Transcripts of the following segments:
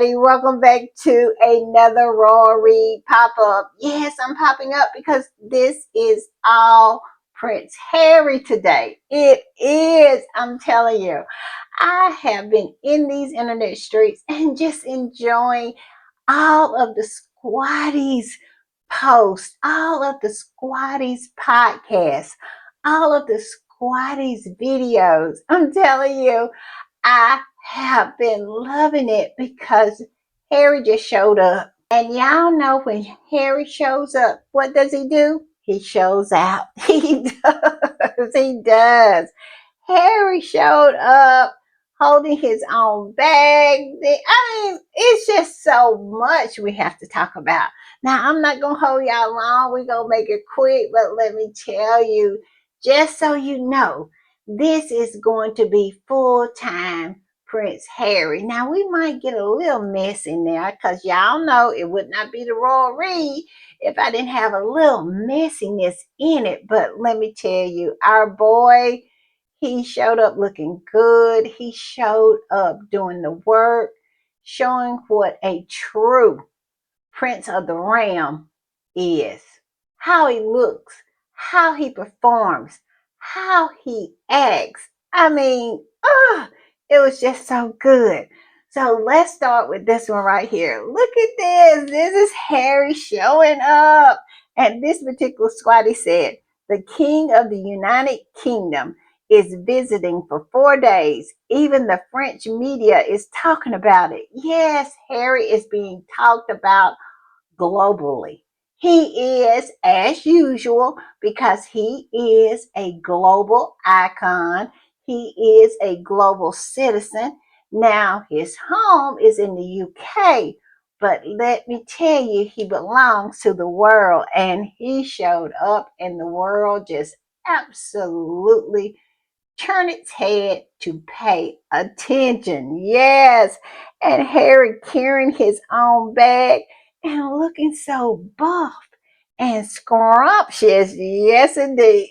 everybody. Welcome back to another Raw Read pop-up. Yes, I'm popping up because this is all Prince Harry today. It is, I'm telling you. I have been in these internet streets and just enjoying all of the squatties posts, all of the squatties podcasts, all of the squatties videos. I'm telling you, I have been loving it because Harry just showed up. And y'all know when Harry shows up, what does he do? He shows out. He does. He does. Harry showed up holding his own bag. I mean, it's just so much we have to talk about. Now, I'm not going to hold y'all long. We're going to make it quick, but let me tell you, just so you know, this is going to be full-time Prince Harry. Now, we might get a little mess in there because y'all know it would not be the Royal Read if I didn't have a little messiness in it. But let me tell you, our boy, he showed up looking good. He showed up doing the work, showing what a true Prince of the Ram is. How he looks, how he performs, how he acts. I mean, it was just so good. So let's start with this one right here. Look at this. This is Harry showing up. And this particular squatty said, the King of the United Kingdom is visiting for 4 days. Even the French media is talking about it. Yes, Harry is being talked about globally. He is, as usual, because he is a global icon. He is a global citizen. Now, his home is in the UK, but let me tell you, he belongs to the world, and he showed up, and the world just absolutely turned its head to pay attention. Yes, and Harry carrying his own bag and looking so buff and scrumptious. Yes, indeed.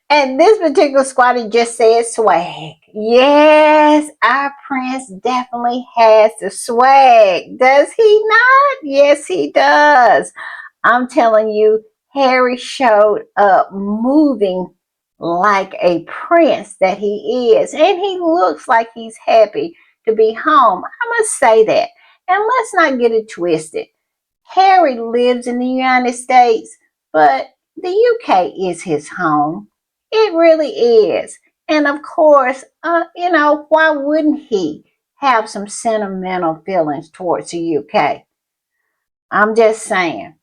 And this particular squatty just said swag. Yes, our prince definitely has the swag. Does he not? Yes, he does. I'm telling you, Harry showed up moving like a prince that he is. And he looks like he's happy to be home. I must say that. And let's not get it twisted. Harry lives in the United States, but the UK is his home. It really is. And of course, why wouldn't he have some sentimental feelings towards the UK? I'm just saying.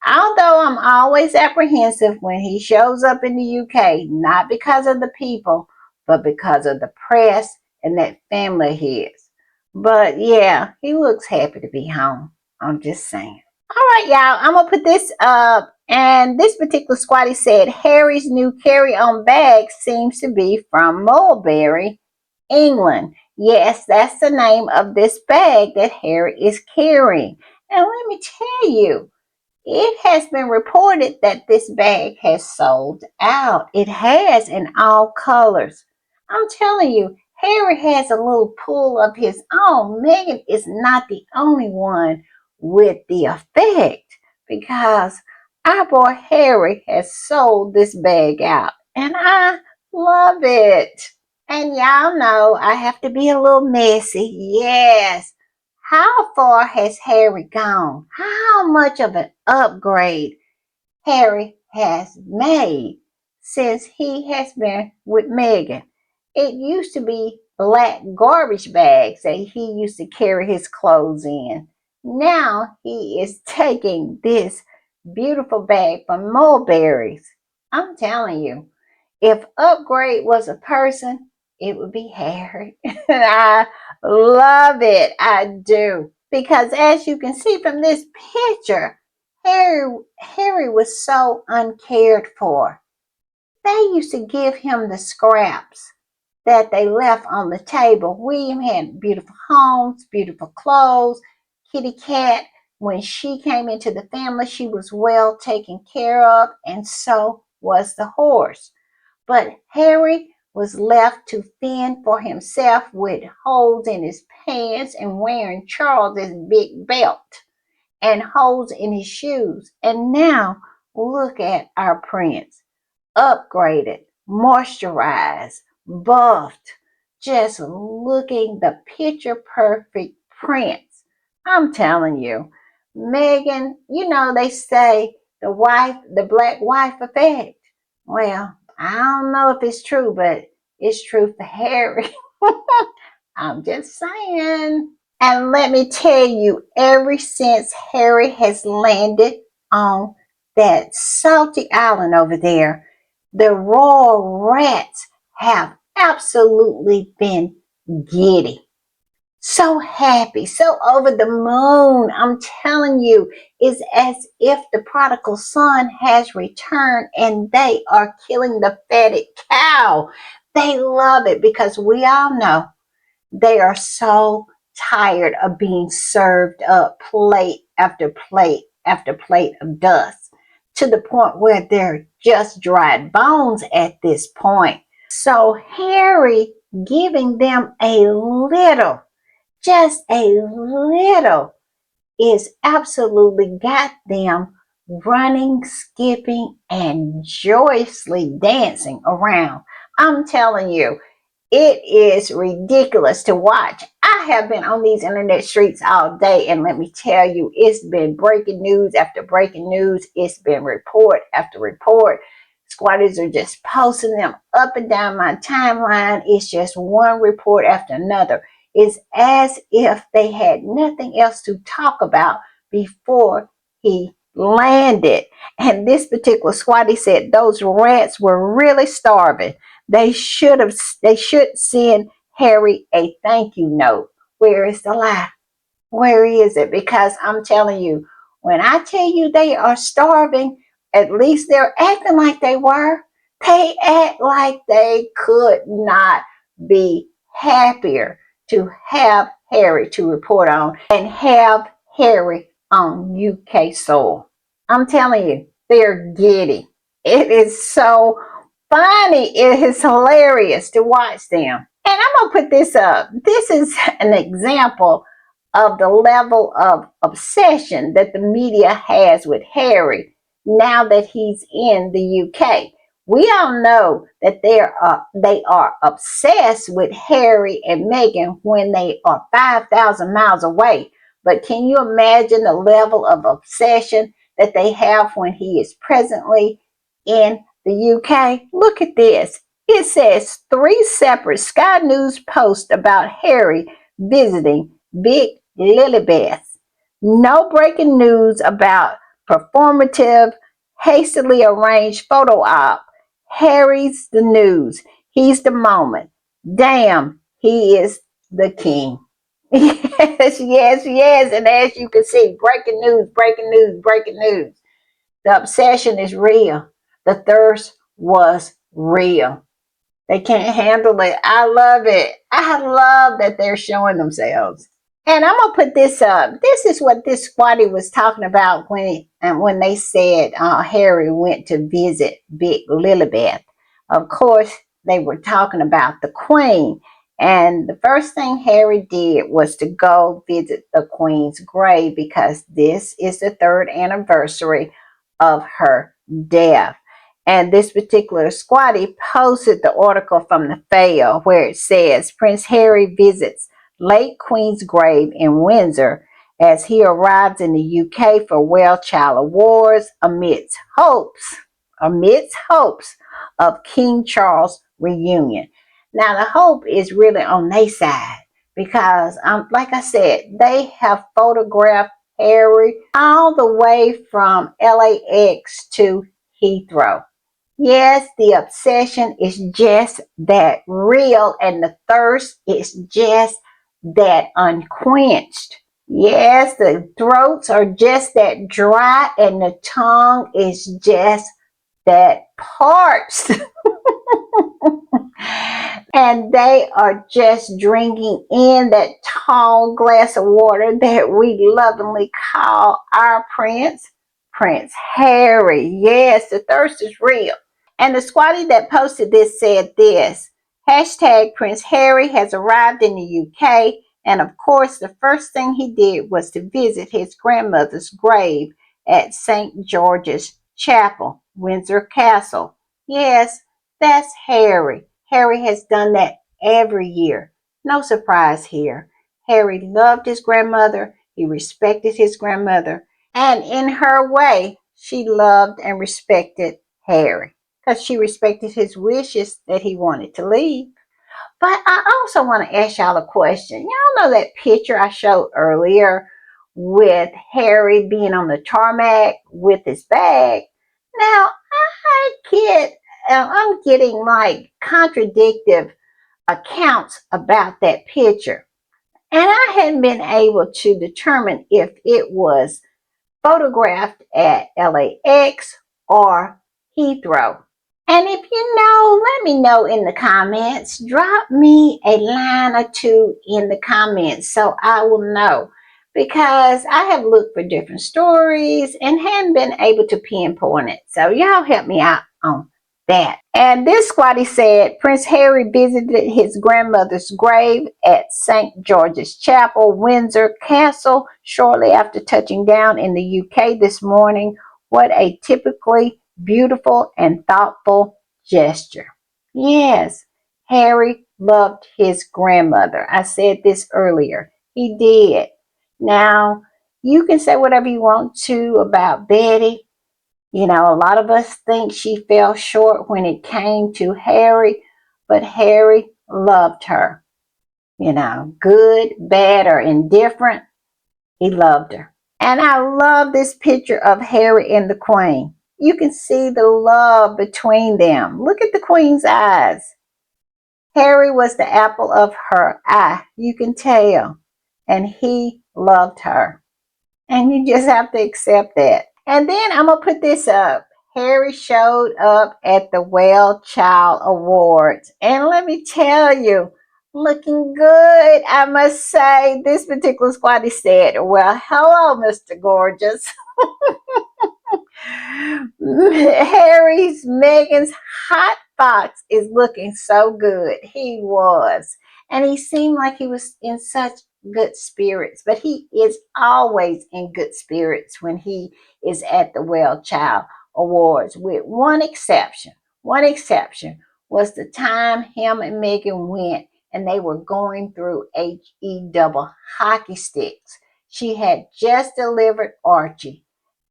Although I'm always apprehensive when he shows up in the UK, not because of the people, but because of the press and that family of his. But yeah, he looks happy to be home. I'm just saying. All right, y'all, I'm going to put this up. And this particular squatty said Harry's new carry-on bag seems to be from Mulberry, England. Yes, that's the name of this bag that Harry is carrying. And let me tell you, it has been reported that this bag has sold out. It has in all colors. I'm telling you, Harry has a little pool of his own. Meghan is not the only one with the effect because our boy Harry has sold this bag out. And I love it. And y'all know I have to be a little messy. Yes. How far has Harry gone? How much of an upgrade Harry has made since he has been with Meghan? It used to be black garbage bags that he used to carry his clothes in. Now he is taking this beautiful bag from Mulberry's. I'm telling you, if upgrade was a person, it would be Harry. I love it. I do. Because as you can see from this picture, Harry was so uncared for. They used to give him the scraps that they left on the table. William had beautiful homes, beautiful clothes. Kitty Cat, when she came into the family, she was well taken care of, and so was the horse. But Harry was left to fend for himself with holes in his pants and wearing Charles's big belt and holes in his shoes. And now look at our prince, upgraded, moisturized, buffed, just looking the picture perfect prince. I'm telling you, Meghan, they say the black wife effect. Well, I don't know if it's true, but it's true for Harry. I'm just saying. And let me tell you, ever since Harry has landed on that salty island over there, the royal rats have absolutely been giddy. So happy, so over the moon. I'm telling you, it's as if the prodigal son has returned and they are killing the fatted cow. They love it because we all know they are so tired of being served up plate after plate after plate of dust to the point where they're just dried bones at this point. So Harry giving them a little, just a little, is absolutely got them running, skipping, and joyously dancing around. I'm telling you, it is ridiculous to watch. I have been on these internet streets all day, and let me tell you, it's been breaking news after breaking news. It's been report after report. Squatters are just posting them up and down my timeline. It's just one report after another. It's as if they had nothing else to talk about before he landed. And this particular squatty said those rats were really starving. They should send Harry a thank you note. Where is the lie? Where is it? Because I'm telling you, when I tell you they are starving, at least they're acting like they were. They act like they could not be happier to have Harry to report on and have Harry on UK soil. I'm telling you, they're giddy. It is so funny. It is hilarious to watch them. And I'm going to put this up. This is an example of the level of obsession that the media has with Harry now that he's in the UK. We all know that they are obsessed with Harry and Meghan when they are 5,000 miles away. But can you imagine the level of obsession that they have when he is presently in the UK? Look at this. It says 3 separate Sky News posts about Harry visiting Big Lilibeth. No breaking news about performative, hastily arranged photo op. Harry's the news. He's the moment. Damn, he is the king. Yes, yes, yes. And as you can see, breaking news, breaking news, breaking news. The obsession is real. The thirst was real. They can't handle it. I love it. I love that they're showing themselves. And I'm gonna put this up. This is what this squatty was talking about when they said Harry went to visit Big Lilibeth. Of course, they were talking about the Queen, and the first thing Harry did was to go visit the Queen's grave because this is the 3rd anniversary of her death. And this particular squatty posted the article from the Fail where it says Prince Harry visits late Queen's grave in Windsor as he arrives in the UK for Well Child Awards amidst hopes of King Charles reunion. Now the hope is really on their side because, like I said, they have photographed Harry all the way from LAX to Heathrow. Yes, the obsession is just that real, and the thirst is just that unquenched. Yes, the throats are just that dry, and the tongue is just that parched. And they are just drinking in that tall glass of water that we lovingly call our prince, Prince Harry. Yes, the thirst is real. And the squatty that posted this said this. Hashtag Prince Harry has arrived in the UK, and of course, the first thing he did was to visit his grandmother's grave at St. George's Chapel, Windsor Castle. Yes, that's Harry. Harry has done that every year. No surprise here. Harry loved his grandmother, he respected his grandmother, and in her way, she loved and respected Harry because she respected his wishes that he wanted to leave. But I also want to ask y'all a question. Y'all know that picture I showed earlier with Harry being on the tarmac with his bag? Now, I'm getting like contradictive accounts about that picture. And I hadn't been able to determine if it was photographed at LAX or Heathrow. And if you know, let me know in the comments. Drop me a line or two in the comments so I will know. Because I have looked for different stories and hadn't been able to pinpoint it. So y'all help me out on that. And this squatty said Prince Harry visited his grandmother's grave at St. George's Chapel, Windsor Castle, shortly after touching down in the UK this morning. What a typically beautiful and thoughtful gesture. Yes, Harry loved his grandmother. I said this earlier. He did. Now, you can say whatever you want to about Betty. You know, a lot of us think she fell short when it came to Harry, but Harry loved her. You know, good, bad, or indifferent, he loved her. And I love this picture of Harry and the Queen. You can see the love between them. Look at the Queen's eyes. Harry was the apple of her eye. You can tell. And he loved her. And you just have to accept that. And then I'm going to put this up. Harry showed up at the Well Child Awards. And let me tell you, looking good, I must say. This particular squad said, well, hello, Mr. Gorgeous. Meghan's hot fox is looking so good. He was. And he seemed like he was in such good spirits. But he is always in good spirits when he is at the Well Child Awards, with one exception. One exception was the time him and Meghan went and they were going through HE double hockey sticks. She had just delivered Archie,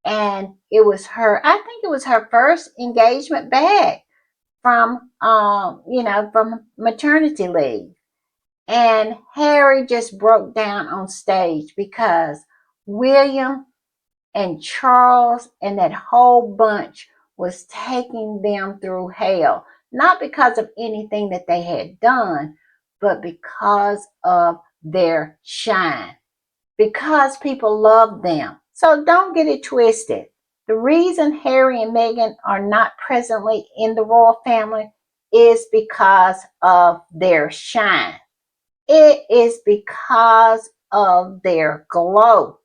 and it was her, I think it was her first engagement back from from maternity leave. And Harry just broke down on stage because William and Charles and that whole bunch was taking them through hell, not because of anything that they had done, but because of their shine, because people love them. So don't get it twisted. The reason Harry and Meghan are not presently in the royal family is because of their shine. It is because of their glow.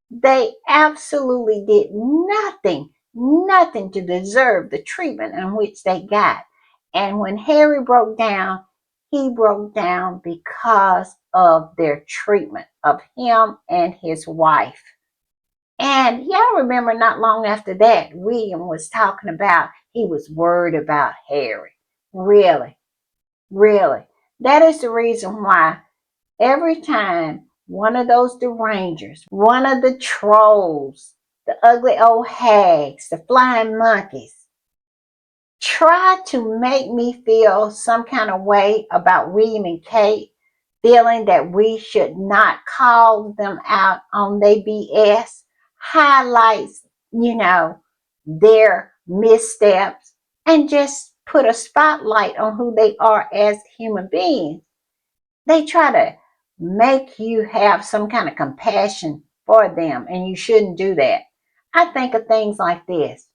They absolutely did nothing to deserve the treatment in which they got. And when Harry broke down, he broke down because of their treatment of him and his wife. And y'all remember not long after that, William was talking about he was worried about Harry. Really, really. That is the reason why every time one of those derangers, one of the trolls, the ugly old hags, the flying monkeys, try to make me feel some kind of way about William and Kate, feeling that we should not call them out on their BS, highlights, their missteps, and just put a spotlight on who they are as human beings. They try to make you have some kind of compassion for them, and you shouldn't do that. I think of things like this,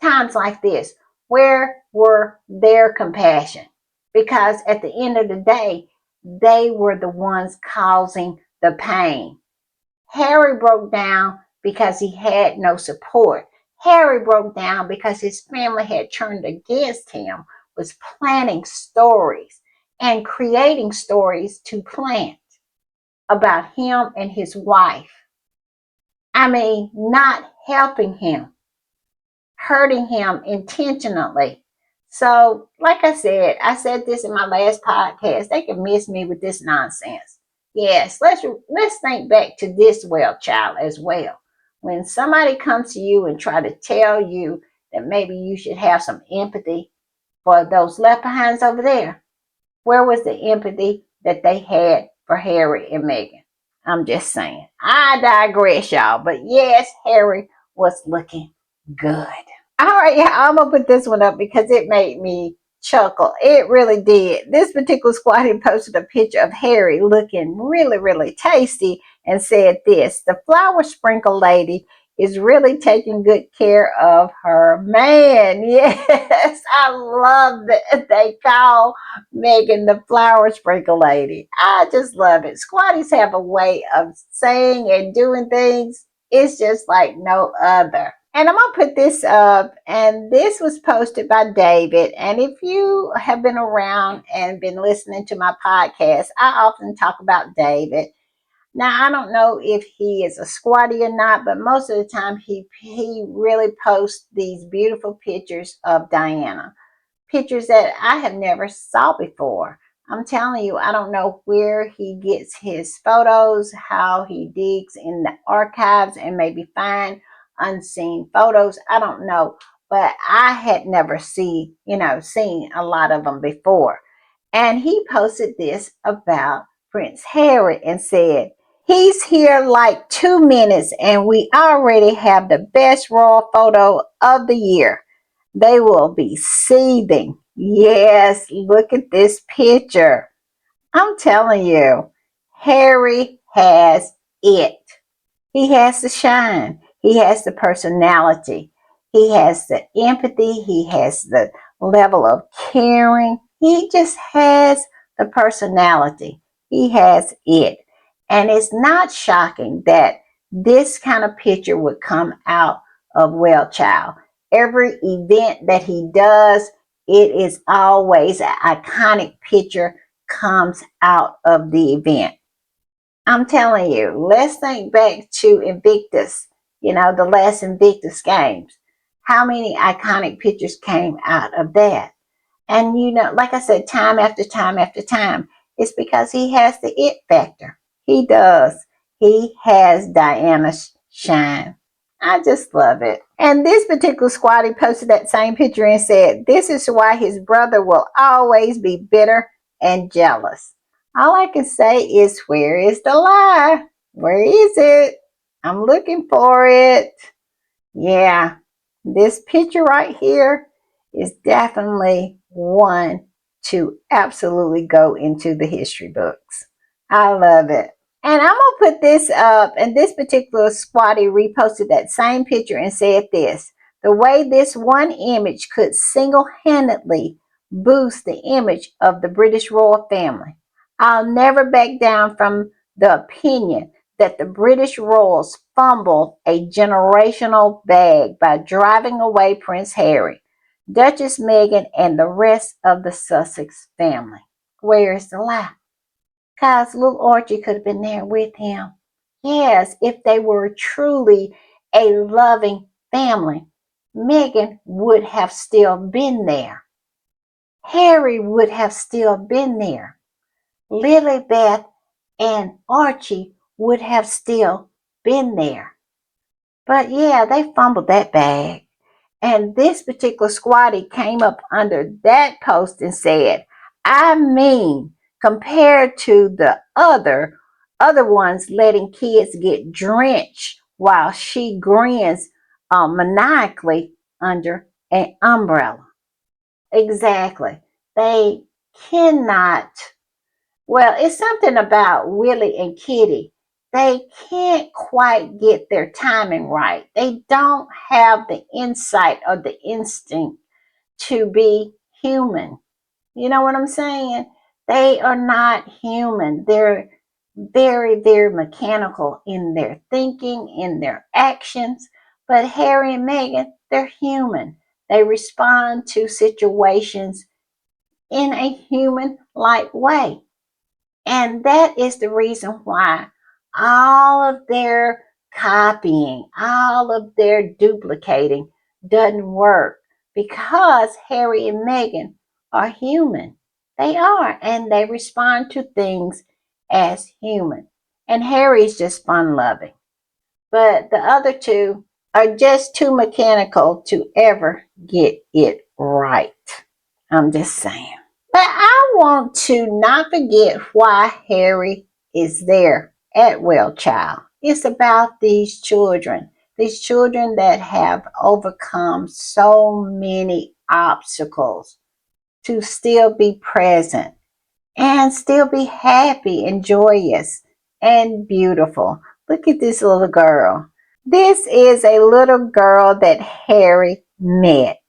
times like this. Where were their compassion? Because at the end of the day, they were the ones causing the pain. Harry broke down because he had no support. Harry broke down because his family had turned against him, was planning stories. and creating stories to plant about him and his wife. I mean, not helping him, hurting him intentionally. So, like I said this in my last podcast, they can miss me with this nonsense. Yes, let's think back to this well child as well. When somebody comes to you and try to tell you that maybe you should have some empathy for those left behinds over there, where was the empathy that they had for Harry and Meghan? I'm just saying. I digress, y'all. But yes, Harry was looking good. All right, yeah, I'm gonna put this one up because it made me chuckle. It really did. This particular squad posted a picture of Harry looking really, really tasty and said this: the flower sprinkle lady is really taking good care of her man. Yes, I love that they call Meghan the flower sprinkle lady. I just love it. Squatties have a way of saying and doing things. It's just like no other. And I'm going to put this up, and this was posted by David. And if you have been around and been listening to my podcast, I often talk about David. Now, I don't know if he is a squatty or not, but most of the time he really posts these beautiful pictures of Diana, pictures that I have never saw before. I'm telling you, I don't know where he gets his photos, how he digs in the archives and maybe find unseen photos. I don't know, but I had never seen a lot of them before. And he posted this about Prince Harry and said, he's here like 2 minutes and we already have the best royal photo of the year. They will be seething. Yes, look at this picture. I'm telling you, Harry has it. He has the shine. He has the personality. He has the empathy. He has the level of caring. He just has the personality. He has it. And it's not shocking that this kind of picture would come out of Well Child. Every event that he does, it is always an iconic picture comes out of the event. I'm telling you, let's think back to Invictus, the last Invictus games. How many iconic pictures came out of that? And, like I said, time after time after time, it's because he has the it factor. He does. He has Diana's shine. I just love it. And this particular squad, he posted that same picture and said, this is why his brother will always be bitter and jealous. All I can say is, where is the lie? Where is it? I'm looking for it. Yeah, this picture right here is definitely one to absolutely go into the history books. I love it. And I'm going to put this up, and this particular squatty reposted that same picture and said this: the way this one image could single-handedly boost the image of the British royal family. I'll never back down from the opinion that the British royals fumbled a generational bag by driving away Prince Harry, Duchess Meghan, and the rest of the Sussex family. Where is the lie? Because little Archie could have been there with him. Yes, if they were truly a loving family, Meghan would have still been there. Harry would have still been there. Lilibeth and Archie would have still been there. But yeah, they fumbled that bag. And this particular squatty came up under that post and said, I mean, compared to the other ones letting kids get drenched while she grins maniacally under an umbrella. Exactly. They cannot. Well, it's something about Willie and Kitty. They can't quite get their timing right. They don't have the insight or the instinct to be human. You know what I'm saying? They are not human. They're very, very mechanical in their thinking, in their actions. But Harry and Meghan, they're human. They respond to situations in a human-like way. And that is the reason why all of their copying, all of their duplicating doesn't work, because Harry and Meghan are human. They are, and they respond to things as human. And Harry's just fun loving. But the other two are just too mechanical to ever get it right. I'm just saying. But I want to not forget why Harry is there at Well Child. It's about these children that have overcome so many obstacles to still be present and still be happy and joyous and beautiful. Look at this little girl. This is a little girl that Harry met.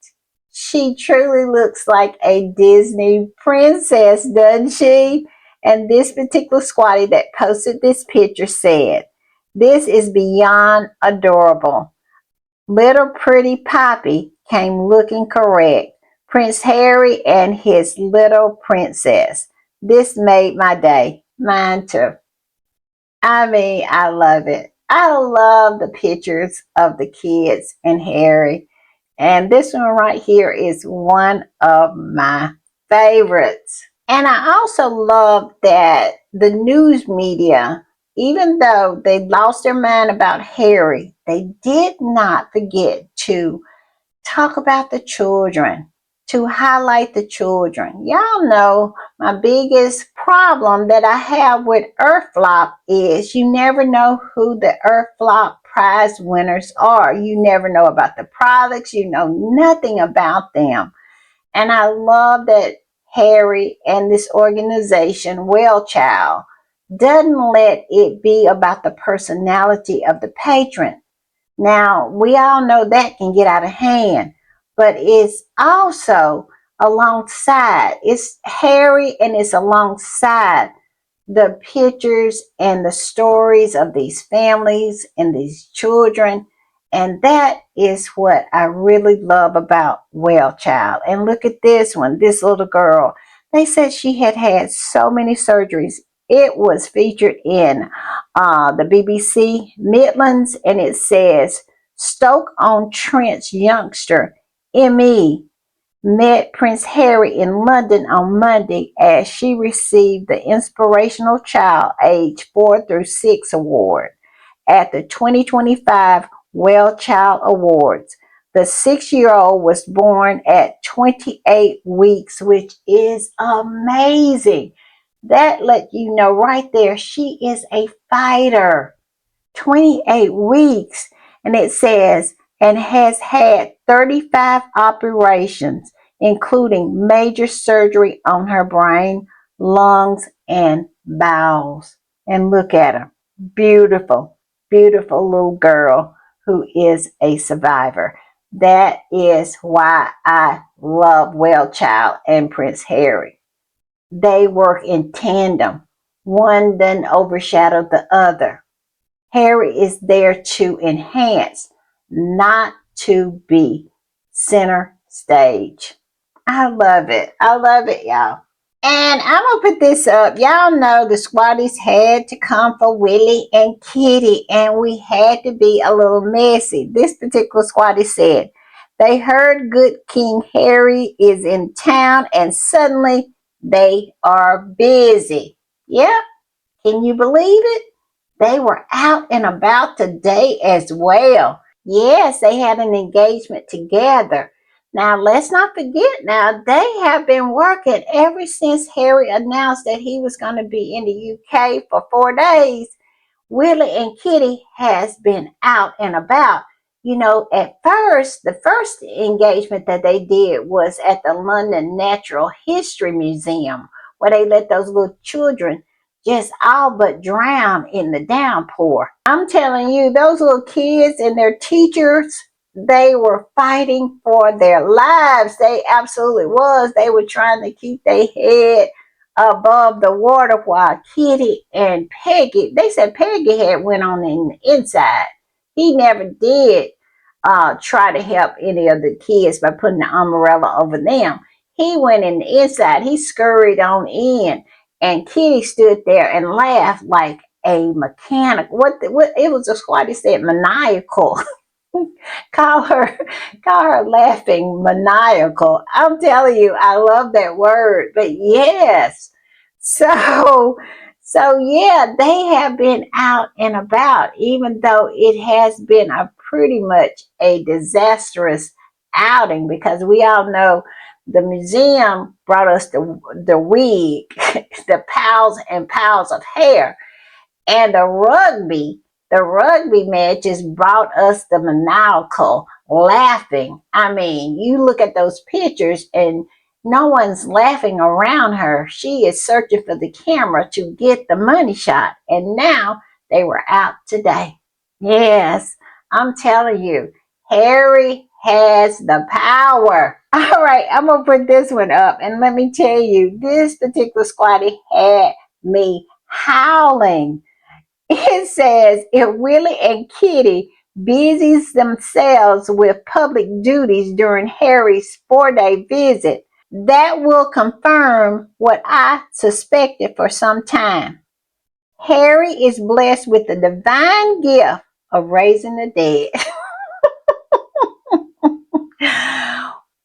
She truly looks like a Disney princess, doesn't she? And this particular squatty that posted this picture said, "This is beyond adorable. Little pretty Poppy came looking correct. Prince Harry and his little princess. This made my day." Mine too. I mean, I love it. I love the pictures of the kids and Harry. And this one right here is one of my favorites. And I also love that the news media, even though they lost their mind about Harry, they did not forget to talk about the children, to highlight the children. Y'all know my biggest problem that I have with Earth Flop is you never know who the Earth Flop prize winners are. You never know about the products. You know nothing about them. And I love that Harry and this organization, Well Child, doesn't let it be about the personality of the patron. Now, we all know that can get out of hand, but it's also alongside, it's Harry and it's alongside the pictures and the stories of these families and these children. And that is what I really love about Well Child. And look at this one, this little girl. They said she had had so many surgeries. It was featured in the BBC Midlands, and it says Stoke-on-Trent's youngster ME met Prince Harry in London on Monday as she received the Inspirational Child Age 4 through 6 award at the 2025 Well Child Awards. The 6-year-old was born at 28 weeks, which is amazing. That let you know right there she is a fighter. 28 weeks. And it says, and has had 35 operations, including major surgery on her brain, lungs, and bowels. And look at her. Beautiful, beautiful little girl who is a survivor. That is why I love Well Child and Prince Harry. They work in tandem. One doesn't overshadow the other. Harry is there to enhance, not to be center stage. I love it. I love it, y'all. And I'm going to put this up. Y'all know the squatties had to come for Willie and Kitty, and we had to be a little messy. This particular squatty said, they heard good King Harry is in town, and suddenly they are busy. Yep. Can you believe it? They were out and about today as well. Yes, they had an engagement together. Now, let's not forget now, they have been working ever since Harry announced that he was going to be in the UK for 4 days. Willie and Kitty has been out and about. You know, at first, the first engagement that they did was at the London Natural History Museum, where they let those little children just all but drown in the downpour. I'm telling you, those little kids and their teachers, they were fighting for their lives. They absolutely was. They were trying to keep their head above the water while Kitty and Peggy, they said Peggy had went on in the inside. He never did try to help any of the kids by putting the umbrella over them. He went in the inside. He scurried on in, and Kitty stood there and laughed like a mechanic. What it was a squatty said maniacal. call her call her laughing maniacal. I'm telling you, I love that word. But yes, so yeah, they have been out and about, even though it has been a pretty much a disastrous outing, because we all know the museum brought us the wig, the piles and piles of hair, and the rugby matches brought us the maniacal laughing. I mean, you look at those pictures and no one's laughing around her. She is searching for the camera to get the money shot. And now they were out today. Yes, I'm telling you, Harry has the power. All right, I'm going to put this one up. And let me tell you, this particular squatty had me howling. It says, if Willie and Kitty busies themselves with public duties during Harry's 4-day visit, that will confirm what I suspected for some time. Harry is blessed with the divine gift of raising the dead.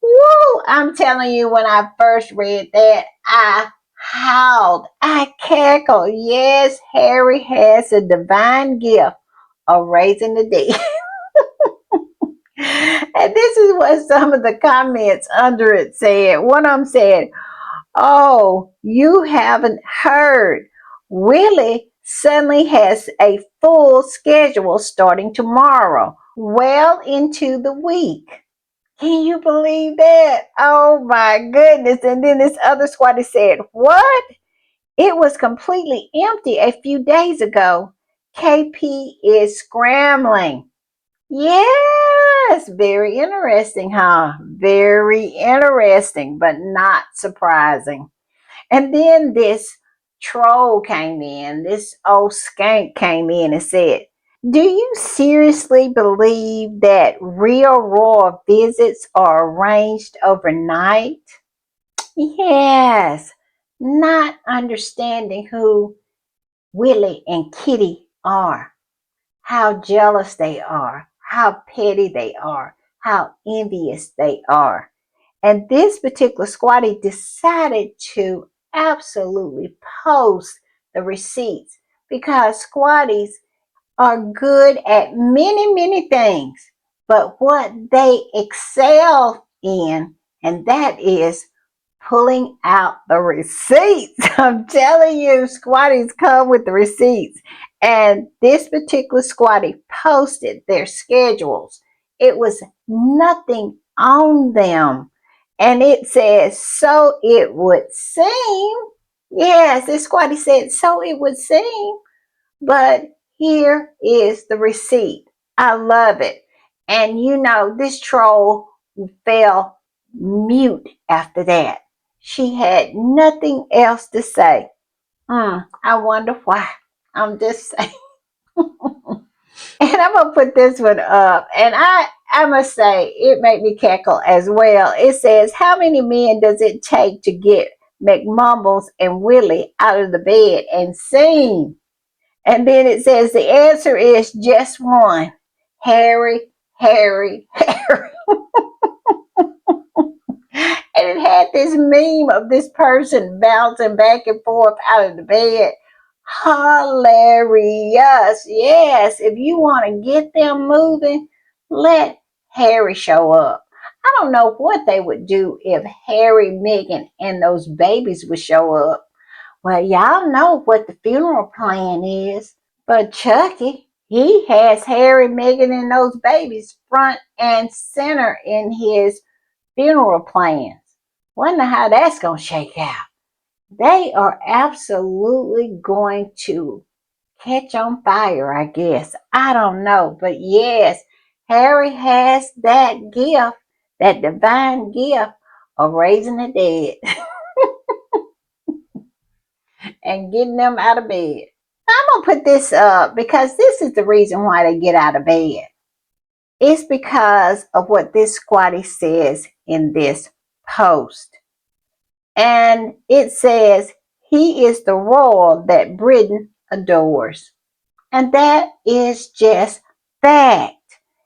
Woo! I'm telling you, when I first read that, I howled, I cackled. Yes, Harry has a divine gift of raising the dead. And this is what some of the comments under it said. One of them said, "Oh, you haven't heard. Willie suddenly has a full schedule starting tomorrow, well into the week." Can you believe that? Oh my goodness. And then this other squatter said, "What? It was completely empty a few days ago. KP is scrambling." Yes, very interesting, huh? Very interesting, but not surprising. And then this troll came in, this old skank came in and said, "Do you seriously believe that real royal visits are arranged overnight?" Yes, not understanding who Willie and Kitty are, how jealous they are, how petty they are, how envious they are. And this particular squatty decided to absolutely post the receipts, because squatties are good at many, many things, but what they excel in, and that is pulling out the receipts. I'm telling you, squatties come with the receipts. And this particular squatty posted their schedules. It was nothing on them. And it says, "So it would seem." Yes, this squatty said, "So it would seem." But here is the receipt. I love it. And you know, this troll fell mute after that. She had nothing else to say. I wonder why. I'm just saying. And I'm gonna put this one up. And I must say it made me cackle as well. It says, "How many men does it take to get McMumbles and Willie out of the bed and sing?" And then it says the answer is just one: Harry, Harry, Harry. And it had this meme of this person bouncing back and forth out of the bed. Hilarious. Yes, if you want to get them moving, let Harry show up. I don't know what they would do if Harry, Meghan, and those babies would show up. Well, y'all know what the funeral plan is. But Chucky, he has Harry, Meghan, and those babies front and center in his funeral plans. Wonder how that's going to shake out. They are absolutely going to catch on fire, I guess. I don't know. But yes, Harry has that gift, that divine gift of raising the dead and getting them out of bed. I'm going to put this up because this is the reason why they get out of bed. It's because of what this squatty says in this post. And it says, he is the royal that Britain adores. And that is just fact.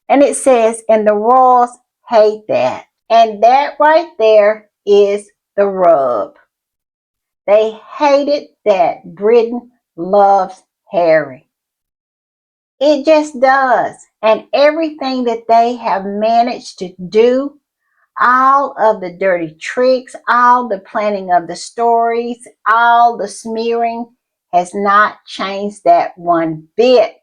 And it says, and the royals hate that. And that right there is the rub. They hated that Britain loves Harry. It just does. And everything that they have managed to do, all of the dirty tricks, all the planning of the stories, all the smearing has not changed that one bit.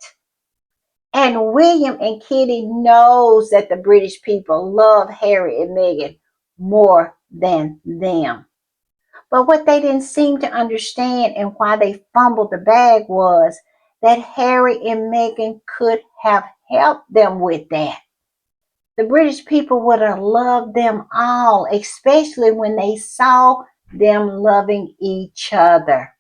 And William and Kitty knows that the British people love Harry and Meghan more than them. But what they didn't seem to understand and why they fumbled the bag was that Harry and Meghan could have helped them with that. The British people would have loved them all, especially when they saw them loving each other.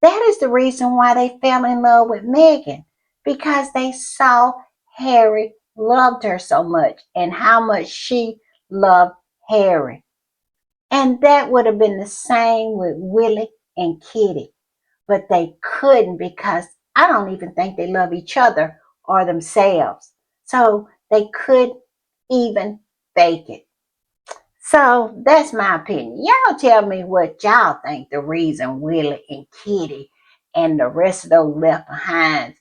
That is the reason why they fell in love with Meghan, because they saw Harry loved her so much and how much she loved Harry. And that would have been the same with Willie and Kitty, but they couldn't because I don't even think they love each other or themselves. So they could even fake it. So that's my opinion. Y'all tell me what y'all think the reason Willie and Kitty and the rest of those left behinds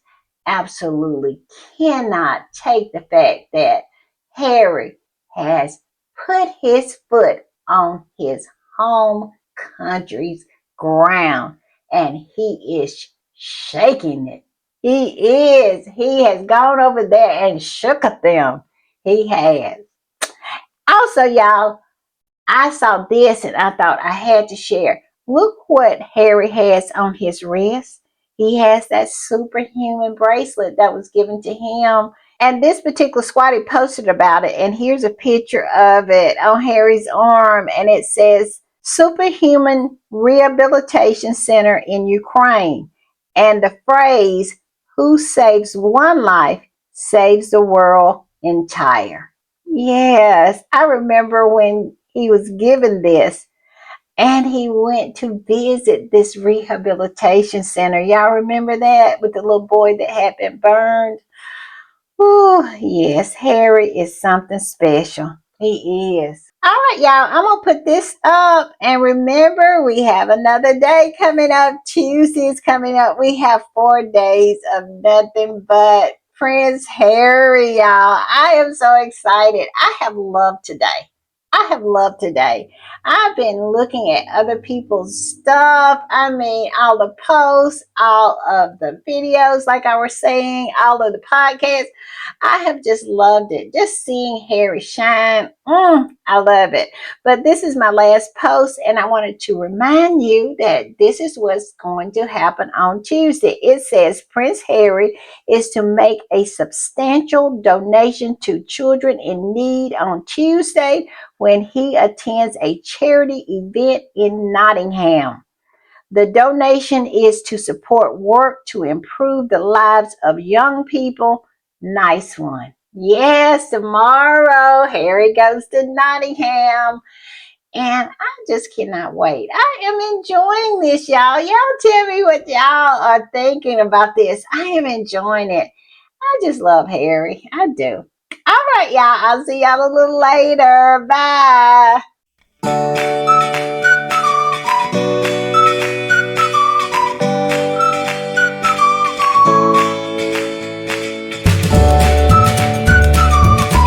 absolutely cannot take the fact that Harry has put his foot on his home country's ground and he is shaking it. He is. He has gone over there and shook at them. He has. Also, y'all, I saw this and I thought I had to share. Look what Harry has on his wrist. He has that superhuman bracelet that was given to him. And this particular squatty posted about it. And here's a picture of it on Harry's arm. And it says Superhuman Rehabilitation Center in Ukraine. And the phrase, who saves one life saves the world entire. Yes, I remember when he was given this and he went to visit this rehabilitation center. Y'all remember that with the little boy that had been burned? Oh, yes, Harry is something special. He is. All right, y'all, I'm going to put this up. And remember, we have another day coming up. Tuesday's coming up. We have 4 days of nothing but Prince Harry, y'all. I am so excited. I have loved today. I have loved today. I've been looking at other people's stuff. I mean, all the posts, all of the videos, like I was saying, all of the podcasts. I have just loved it. Just seeing Harry shine. I love it. But this is my last post, and I wanted to remind you that this is what's going to happen on Tuesday. It says Prince Harry is to make a substantial donation to children in need on Tuesday when he attends a charity event in Nottingham. The donation is to support work to improve the lives of young people. Nice one. Yes, tomorrow Harry goes to Nottingham. And I just cannot wait. I am enjoying this, y'all. Y'all tell me what y'all are thinking about this. I am enjoying it. I just love Harry. I do. All right, y'all. I'll see y'all a little later. Bye.